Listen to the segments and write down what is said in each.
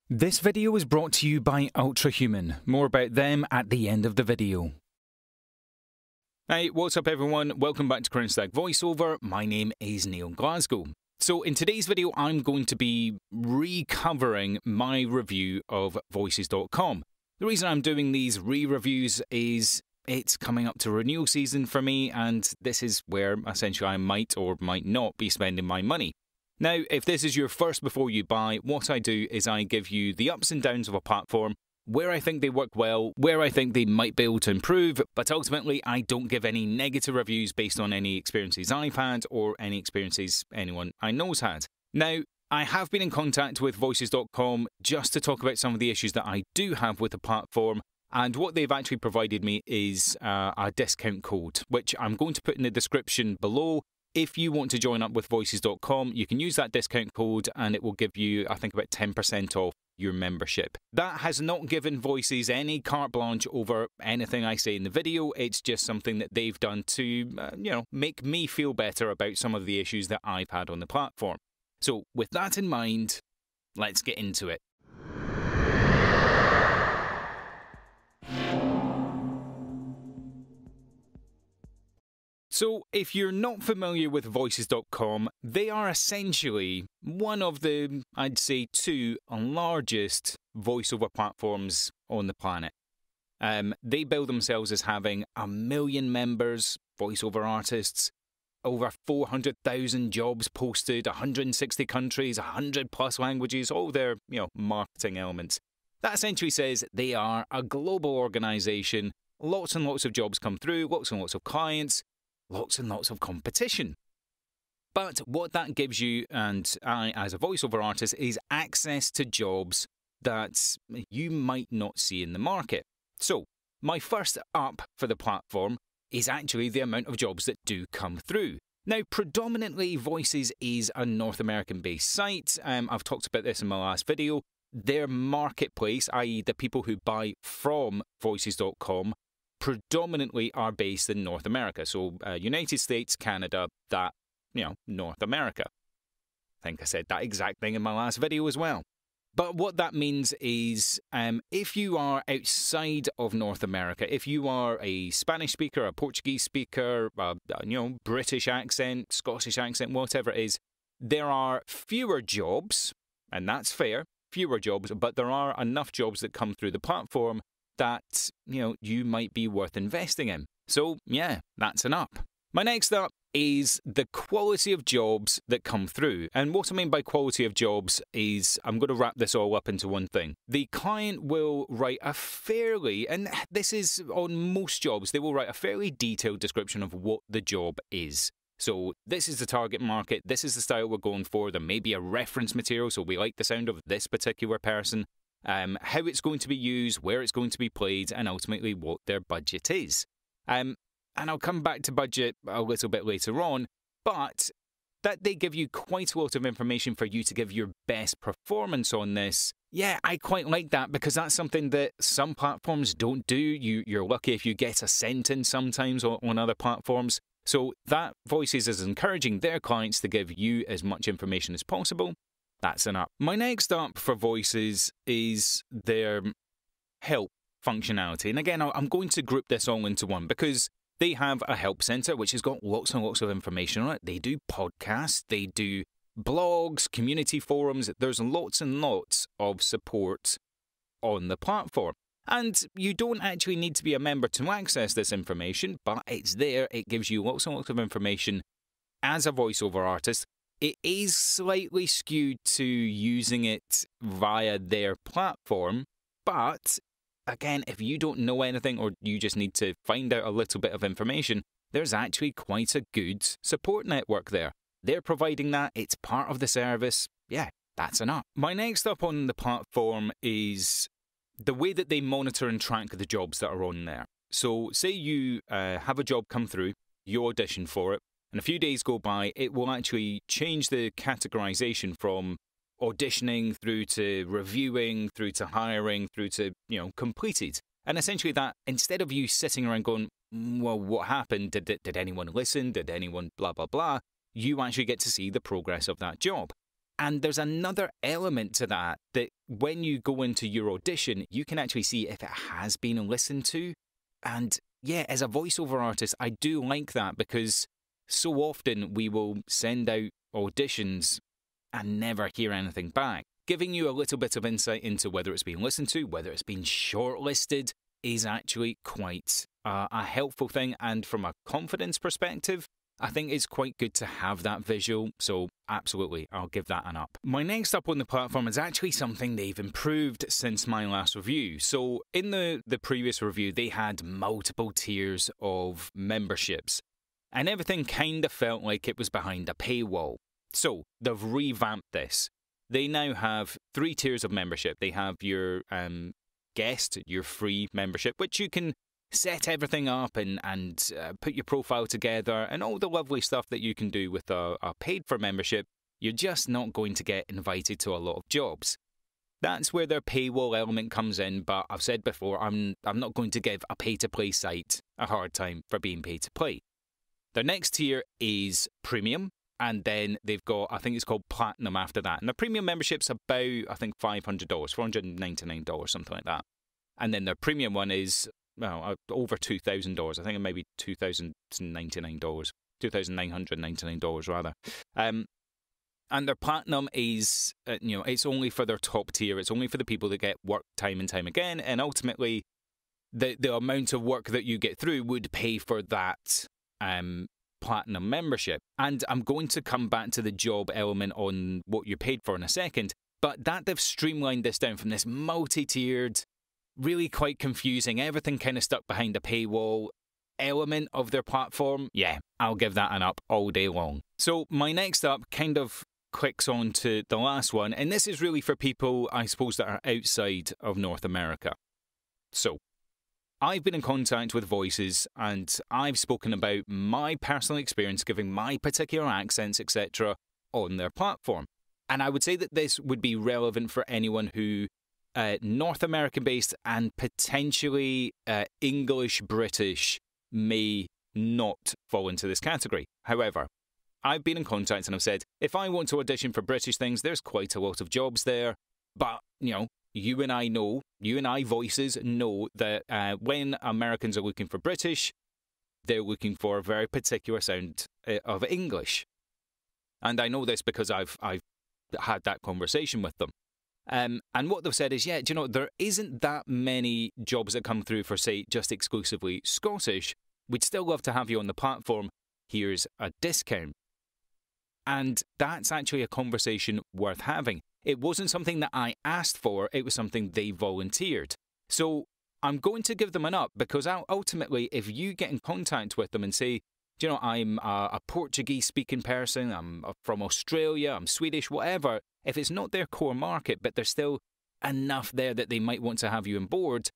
This video is brought to you by Ultrahuman. More about them at the end of the video. Hey, what's up everyone? Welcome back to CrownStack VoiceOver. My name is Neil Glasgow. So in today's video, I'm going to be recovering my review of Voices.com. The reason I'm doing these re-reviews is it's coming up to renewal season for me, and this is where essentially I might or might not be spending my money. Now, if this is your first before you buy, what I do is I give you the ups and downs of a platform, where I think they work well, where I think they might be able to improve, but ultimately I don't give any negative reviews based on any experiences I've had or any experiences anyone I know's had. Now, I have been in contact with Voices.com just to talk about some of the issues that I do have with the platform, and what they've actually provided me is a discount code, which I'm going to put in the description below. If you want to join up with Voices.com, you can use that discount code and it will give you, I think, about 10% off your membership. That has not given Voices any carte blanche over anything I say in the video. It's just something that they've done to, make me feel better about some of the issues that I've had on the platform. So with that in mind, let's get into it. So, if you're not familiar with Voices.com, they are essentially one of the, I'd say, two largest voiceover platforms on the planet. They bill themselves as having 1 million members, voiceover artists, over 400,000 jobs posted, 160 countries, 100 plus languages, all their, marketing elements. That essentially says they are a global organization, lots and lots of jobs come through, lots and lots of clients, lots and lots of competition. But what that gives you, and I as a voiceover artist, is access to jobs that you might not see in the market. So, my first up for the platform is actually the amount of jobs that do come through. Now, predominantly, Voices is a North American-based site. I've talked about this in my last video. Their marketplace, i.e. the people who buy from Voices.com, predominantly are based in North America. So United States, Canada, North America. I think I said that exact thing in my last video as well. But what that means is if you are outside of North America, if you are a Spanish speaker, a Portuguese speaker, British accent, Scottish accent, whatever it is, there are fewer jobs, and that's fair, fewer jobs, but there are enough jobs that come through the platform that, you might be worth investing in. So, yeah, that's an up. My next up is the quality of jobs that come through. And what I mean by quality of jobs is, I'm going to wrap this all up into one thing. The client will write a fairly, and this is on most jobs, they will write a fairly detailed description of what the job is. So this is the target market, this is the style we're going for, there may be a reference material, so we like the sound of this particular person. How it's going to be used, where it's going to be played, and ultimately what their budget is. And I'll come back to budget a little bit later on, but that they give you quite a lot of information for you to give your best performance on this. Yeah, I quite like that because that's something that some platforms don't do. You're lucky if you get a sentence sometimes on other platforms. So that Voices is encouraging their clients to give you as much information as possible. That's an up. My next up for Voices is their help functionality. And again, I'm going to group this all into one because they have a help center which has got lots and lots of information on it. They do podcasts, they do blogs, community forums. There's lots and lots of support on the platform. And you don't actually need to be a member to access this information, but it's there. It gives you lots and lots of information as a voiceover artist. It is slightly skewed to using it via their platform, but again, if you don't know anything or you just need to find out a little bit of information, there's actually quite a good support network there. They're providing that, it's part of the service. Yeah, that's an up. My next up on the platform is the way that they monitor and track the jobs that are on there. So say you have a job come through, you audition for it, and a few days go by, it will actually change the categorization from auditioning through to reviewing, through to hiring, through to, completed. And essentially that, instead of you sitting around going, well, what happened? Did anyone listen? Did anyone blah, blah, blah? You actually get to see the progress of that job. And there's another element to that when you go into your audition, you can actually see if it has been listened to. And yeah, as a voiceover artist, I do like that because so often we will send out auditions and never hear anything back. Giving you a little bit of insight into whether it's been listened to, whether it's been shortlisted, is actually quite a helpful thing. And from a confidence perspective, I think it's quite good to have that visual, so absolutely, I'll give that an up. My next up on the platform is actually something they've improved since my last review. So in the previous review, they had multiple tiers of memberships, and everything kind of felt like it was behind a paywall. So they've revamped this. They now have 3 tiers of membership. They have your guest, your free membership, which you can set everything up and put your profile together and all the lovely stuff that you can do with a paid-for membership. You're just not going to get invited to a lot of jobs. That's where their paywall element comes in, but I've said before, I'm not going to give a pay-to-play site a hard time for being paid-to-play. Their next tier is Premium, and then they've got, I think it's called Platinum after that. And the Premium membership's about, I think, $500, $499, something like that. And then their Premium one is, well, over $2,000. I think it may be $2,099, $2,999 rather. And their Platinum is, it's only for their top tier. It's only for the people that get work time and time again. And ultimately, the amount of work that you get through would pay for that Platinum membership. And I'm going to come back to the job element on what you're paid for in a second. But that they've streamlined this down from this multi-tiered, really quite confusing, everything kind of stuck behind a paywall element of their platform. Yeah, I'll give that an up all day long. So my next up kind of clicks on to the last one, and this is really for people, I suppose, that are outside of North America. So I've been in contact with Voices, and I've spoken about my personal experience giving my particular accents, etc., on their platform. And I would say that this would be relevant for anyone who North American based and potentially English British may not fall into this category. However, I've been in contact and I've said, if I want to audition for British things, there's quite a lot of jobs there. But, you and I Voices know that when Americans are looking for British, they're looking for a very particular sound of English. And I know this because I've had that conversation with them. And what they've said is, there isn't that many jobs that come through for, say, just exclusively Scottish. We'd still love to have you on the platform. Here's a discount. And that's actually a conversation worth having. It wasn't something that I asked for. It was something they volunteered. So I'm going to give them an up because ultimately, if you get in contact with them and say, I'm a Portuguese-speaking person, I'm from Australia, I'm Swedish, whatever. If it's not their core market, but there's still enough there that they might want to have you on board,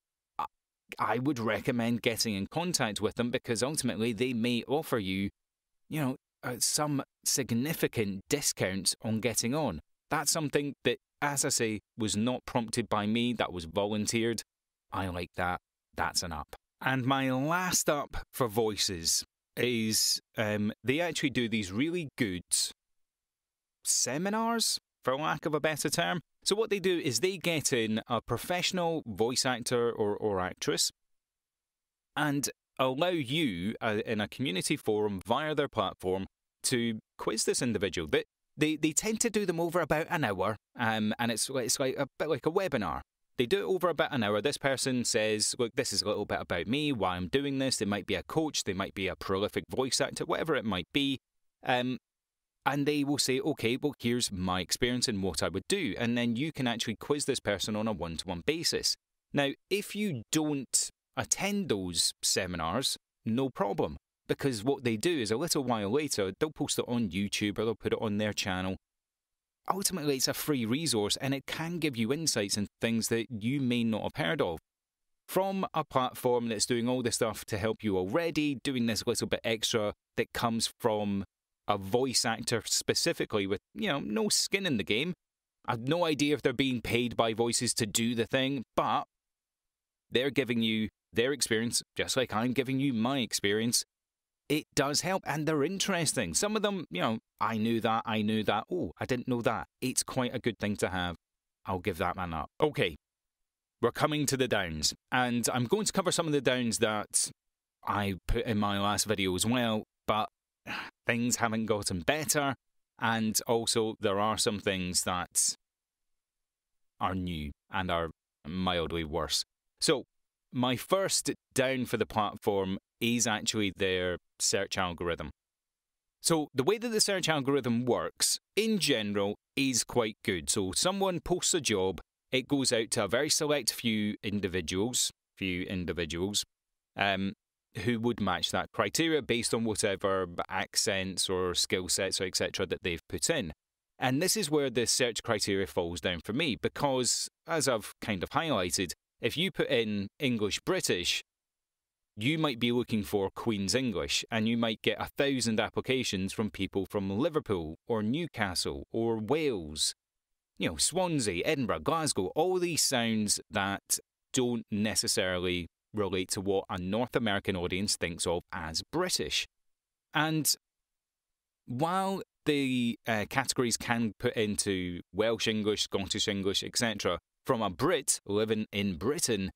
I would recommend getting in contact with them because ultimately they may offer you, some significant discounts on getting on. That's something that, as I say, was not prompted by me, that was volunteered. I like that. That's an up. And my last up for Voices is they actually do these really good seminars, for lack of a better term. So what they do is they get in a professional voice actor or actress and allow you in a community forum via their platform to quiz this individual. They tend to do them over about an hour, and it's like a bit like a webinar. They do it over about an hour. This person says, look, this is a little bit about me, why I'm doing this. They might be a coach, they might be a prolific voice actor, whatever it might be. And they will say, okay, well, here's my experience and what I would do. And then you can actually quiz this person on a one-to-one basis. Now, if you don't attend those seminars, no problem. Because what they do is a little while later, they'll post it on YouTube or they'll put it on their channel. Ultimately, it's a free resource and it can give you insights into things that you may not have heard of. From a platform that's doing all this stuff to help you already, doing this little bit extra that comes from a voice actor specifically with, no skin in the game. I've no idea if they're being paid by Voices to do the thing, but they're giving you their experience, just like I'm giving you my experience. it does help, and they're interesting. Some of them, I knew that. Oh, I didn't know that. It's quite a good thing to have. I'll give that man up. Okay, we're coming to the downs, and I'm going to cover some of the downs that I put in my last video as well, but things haven't gotten better, and also there are some things that are new and are mildly worse. So, my first down for the platform is actually their search algorithm. So the way that the search algorithm works, in general, is quite good. So someone posts a job, it goes out to a very select few individuals, who would match that criteria based on whatever accents or skill sets or etc. that they've put in. And this is where the search criteria falls down for me, because, as I've kind of highlighted, if you put in English British, you might be looking for Queen's English, and you might get 1,000 applications from people from Liverpool or Newcastle or Wales, Swansea, Edinburgh, Glasgow, all these sounds that don't necessarily relate to what a North American audience thinks of as British. And while the categories can put into Welsh English, Scottish English, etc., from a Brit living in Britain,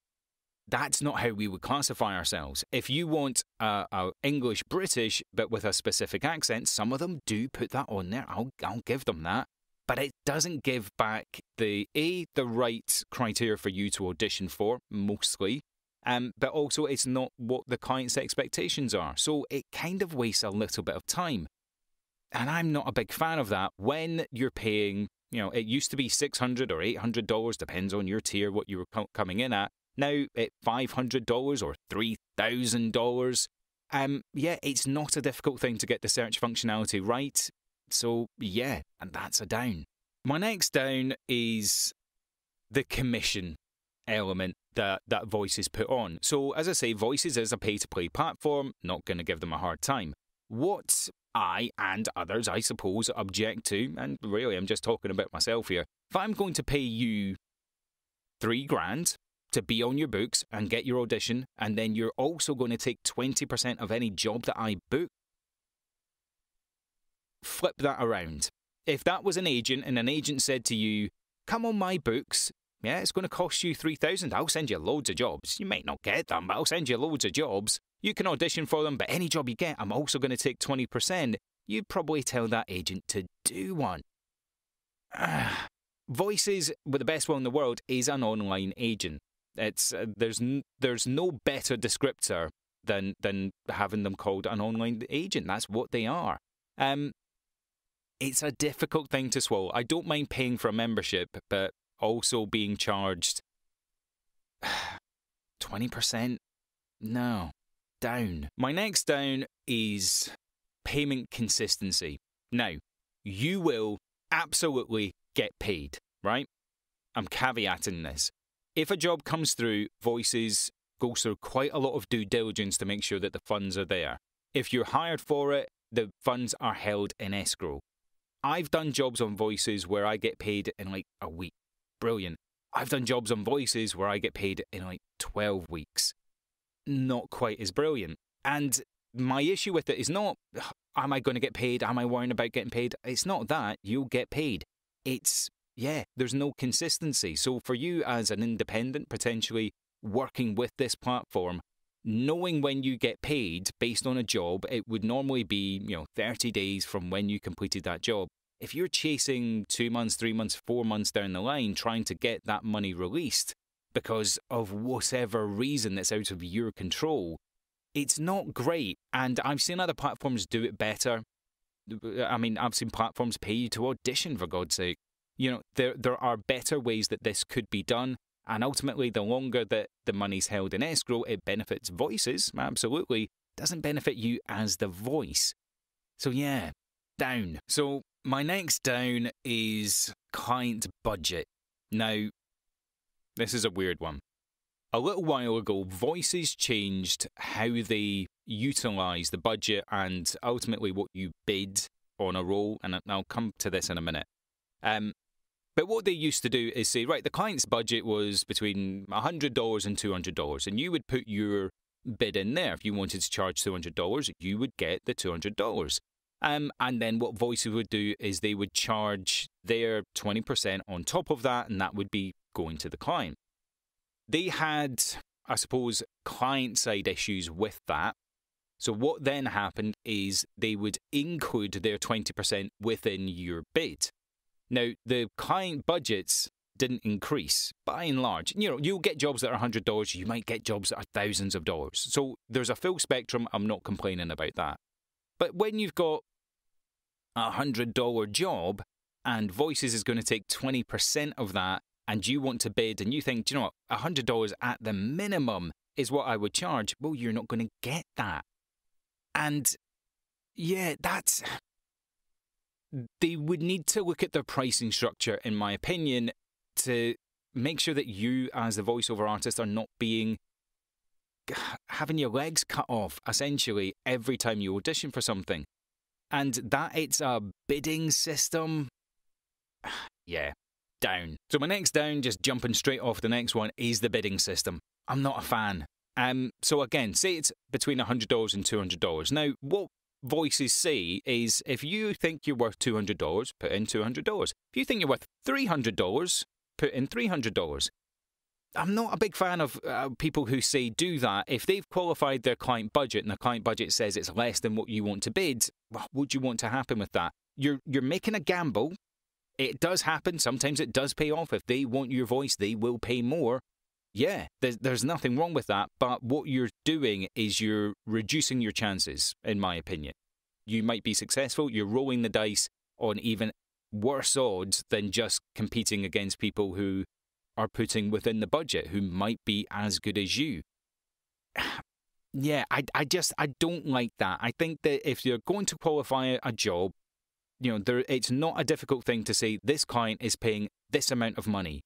that's not how we would classify ourselves. If you want a English British but with a specific accent, some of them do put that on there. I'll give them that. But it doesn't give back the right criteria for you to audition for, mostly. But also it's not what the client's expectations are. So it kind of wastes a little bit of time. And I'm not a big fan of that when you're paying, it used to be $600 or $800, depends on your tier, what you were coming in at. Now at $500 or $3,000. It's not a difficult thing to get the search functionality right. So yeah, and that's a down. My next down is the commission element that Voices put on. So as I say, Voices is a pay-to-play platform, not going to give them a hard time. What I and others, I suppose, object to, and really I'm just talking about myself here, if I'm going to pay you $3,000 to be on your books and get your audition, and then you're also going to take 20% of any job that I book, flip that around. If that was an agent and an agent said to you, come on my books, yeah, it's going to cost you $3,000, I'll send you loads of jobs. You might not get them, but I'll send you loads of jobs. You can audition for them, but any job you get, I'm also going to take 20%. You'd probably tell that agent to do one. Voices, with the best will in the world, is an online agent. It's there's no better descriptor than having them called an online agent. That's what they are. It's a difficult thing to swallow. I don't mind paying for a membership, but also being charged 20%? No. Down. My next down is payment consistency. Now, you will absolutely get paid, right? I'm caveating this. If a job comes through, Voices goes through quite a lot of due diligence to make sure that the funds are there. If you're hired for it, the funds are held in escrow. I've done jobs on Voices where I get paid in like a week. Brilliant. I've done jobs on Voices where I get paid in like 12 weeks. Not quite as brilliant. And my issue with it is not, am I going to get paid? Am I worrying about getting paid? It's not that. You'll get paid. It's, there's no consistency. So for you as an independent, potentially working with this platform, knowing when you get paid based on a job, it would normally be, 30 days from when you completed that job. If you're chasing 2 months, 3 months, 4 months down the line, trying to get that money released because of whatever reason that's out of your control, it's not great. And I've seen other platforms do it better. I mean, I've seen platforms pay you to audition, for God's sake. There are better ways that this could be done. And ultimately, the longer that the money's held in escrow, it benefits Voices, absolutely. Doesn't benefit you as the voice. So yeah, down. So my next down is client budget. Now, this is a weird one. A little while ago, Voices changed how they utilise the budget and ultimately what you bid on a role, and I'll come to this in a minute. But what they used to do is say, right, the client's budget was between $100 and $200, and you would put your bid in there. If you wanted to charge $200, you would get the $200. And then what Voices would do is they would charge their 20% on top of that, and that would be going to the client. They had, I suppose, client-side issues with that. So what then happened is they would include their 20% within your bid. Now, the client budgets didn't increase, by and large. You'll get jobs that are $100, you might get jobs that are thousands of dollars. So there's a full spectrum, I'm not complaining about that. But when you've got a $100 job and Voices is going to take 20% of that, and you want to bid and you think, do you know what, $100 at the minimum is what I would charge, well, you're not going to get that. And yeah, they would need to look at their pricing structure, in my opinion, to make sure that you as the voiceover artist are not having your legs cut off, essentially, every time you audition for something. And that it's a bidding system, yeah, down. So my next down, just jumping straight off the next one, is the bidding system. I'm not a fan. So again, say it's between $100 and $200. Now, what Voices say is if you think you're worth $200, put in $200. If you think you're worth $300, put in $300. I'm not a big fan of people who say do that. If they've qualified their client budget and the client budget says it's less than what you want to bid, what would you want to happen with that? You're making a gamble. It does happen. Sometimes it does pay off. If they want your voice, they will pay more. Yeah, there's nothing wrong with that. But what you're doing is you're reducing your chances, in my opinion. You might be successful. You're rolling the dice on even worse odds than just competing against people who are putting within the budget, who might be as good as you. Yeah, I don't like that. I think that if you're going to qualify a job, it's not a difficult thing to say this client is paying this amount of money.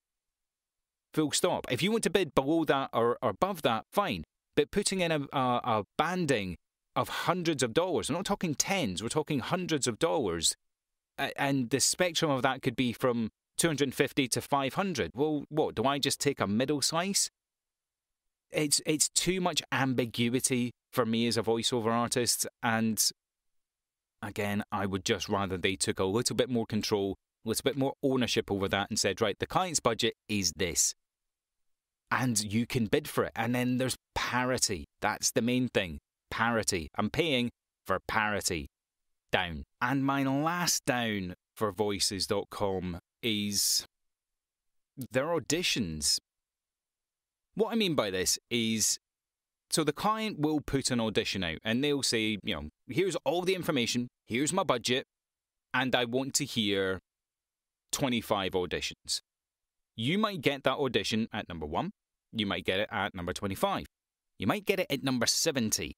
Full stop. If you want to bid below that or above that, fine. But putting in a banding of hundreds of dollars, we're not talking tens, we're talking hundreds of dollars, and the spectrum of that could be from $250 to $500. Well, what, do I just take a middle slice? It's too much ambiguity for me as a voiceover artist, and again, I would just rather they took a little bit more control, a little bit more ownership over that and said, right, the client's budget is this. And you can bid for it. And then there's parity. That's the main thing. Parity. I'm paying for parity. Down. And my last down for Voices.com is their auditions. What I mean by this is, so the client will put an audition out and they'll say, here's all the information, here's my budget, and I want to hear 25 auditions. You might get that audition at number 1. You might get it at number 25. You might get it at number 70.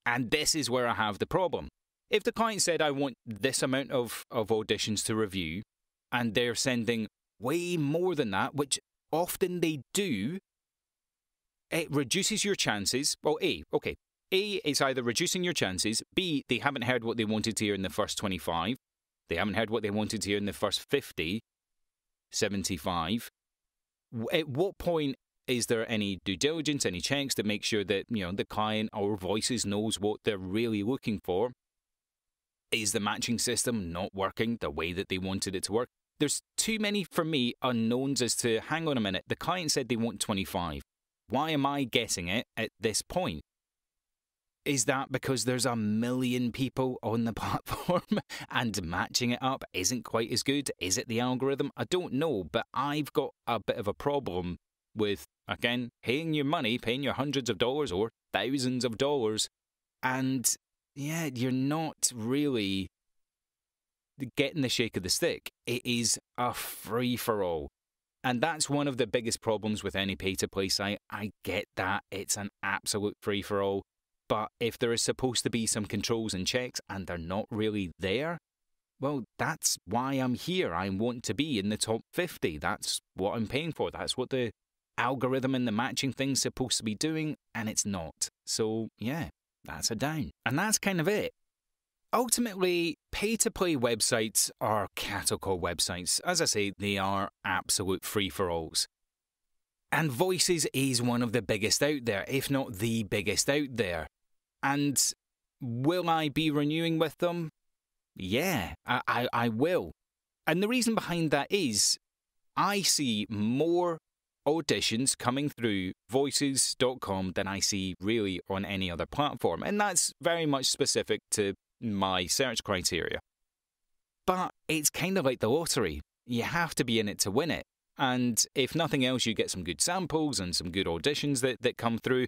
And this is where I have the problem. If the client said, I want this amount of auditions to review, and they're sending way more than that, which often they do, it reduces your chances. Well, A, it's either reducing your chances. B, they haven't heard what they wanted to hear in the first 25. They haven't heard what they wanted to hear in the first 50, 75. At what point is there any due diligence, any checks to make sure that, the client or Voices knows what they're really looking for? Is the matching system not working the way that they wanted it to work? There's too many, for me, unknowns as to, hang on a minute, the client said they want 25. Why am I getting it at this point? Is that because there's a million people on the platform and matching it up isn't quite as good? Is it the algorithm? I don't know, but I've got a bit of a problem with, again, paying your money, paying your hundreds of dollars or thousands of dollars, and yeah, you're not really getting the shake of the stick. It is a free-for-all. And that's one of the biggest problems with any pay-to-play site. I get that. It's an absolute free-for-all. But if there is supposed to be some controls and checks and they're not really there, well, that's why I'm here. I want to be in the top 50. That's what I'm paying for. That's what the algorithm and the matching thing's supposed to be doing, and it's not. So, yeah, that's a down. And that's kind of it. Ultimately, pay-to-play websites are cattle call websites. As I say, they are absolute free-for-alls. And Voices is one of the biggest out there, if not the biggest out there. And will I be renewing with them? Yeah, I will. And the reason behind that is I see more auditions coming through voices.com than I see really on any other platform. And that's very much specific to my search criteria. But it's kind of like the lottery. You have to be in it to win it. And if nothing else, you get some good samples and some good auditions that come through.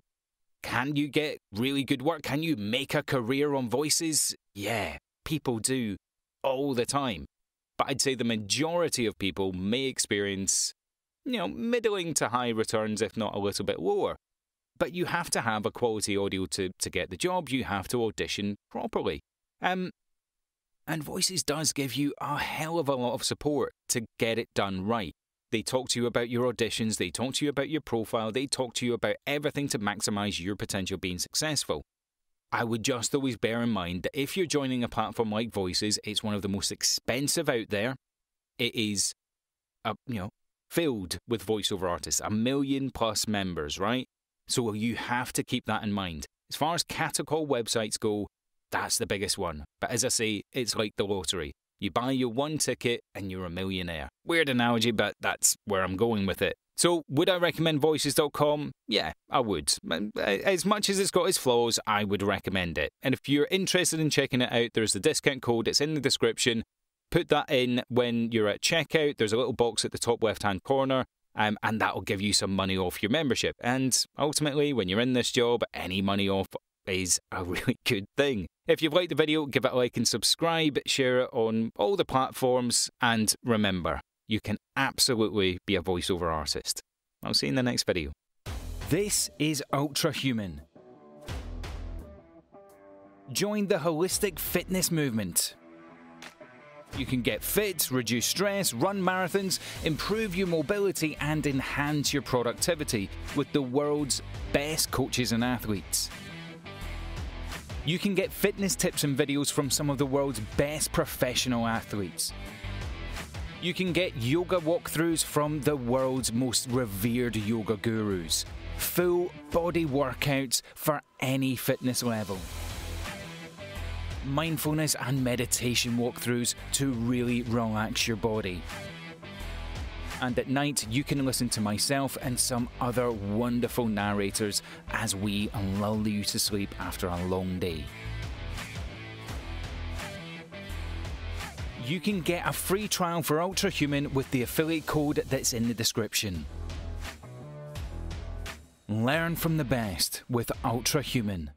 Can you get really good work? Can you make a career on Voices? Yeah, people do all the time. But I'd say the majority of people may experience, middling to high returns, if not a little bit lower. But you have to have a quality audio to get the job. You have to audition properly. And Voices does give you a hell of a lot of support to get it done right. They talk to you about your auditions. They talk to you about your profile. They talk to you about everything to maximize your potential being successful. I would just always bear in mind that if you're joining a platform like Voices, it's one of the most expensive out there. It is, filled with voiceover artists, 1 million plus members, right? So you have to keep that in mind. As far as catacall websites go, that's the biggest one. But as I say, it's like the lottery. You buy your one ticket and you're a millionaire. Weird analogy, but that's where I'm going with it. So, would I recommend Voices.com? Yeah, I would. As much as it's got its flaws, I would recommend it. And if you're interested in checking it out, there's the discount code. It's in the description. Put that in when you're at checkout. There's a little box at the top left-hand corner, and that'll give you some money off your membership. And ultimately, when you're in this job, any money off is a really good thing. If you've liked the video, give it a like and subscribe. Share it on all the platforms. And remember, you can absolutely be a voiceover artist. I'll see you in the next video. This is Ultra Human. Join the holistic fitness movement. You can get fit, reduce stress, run marathons, improve your mobility, and enhance your productivity with the world's best coaches and athletes. You can get fitness tips and videos from some of the world's best professional athletes. You can get yoga walkthroughs from the world's most revered yoga gurus. Full body workouts for any fitness level. Mindfulness and meditation walkthroughs to really relax your body. And at night, you can listen to myself and some other wonderful narrators as we lull you to sleep after a long day. You can get a free trial for Ultra Human with the affiliate code that's in the description. Learn from the best with Ultra Human.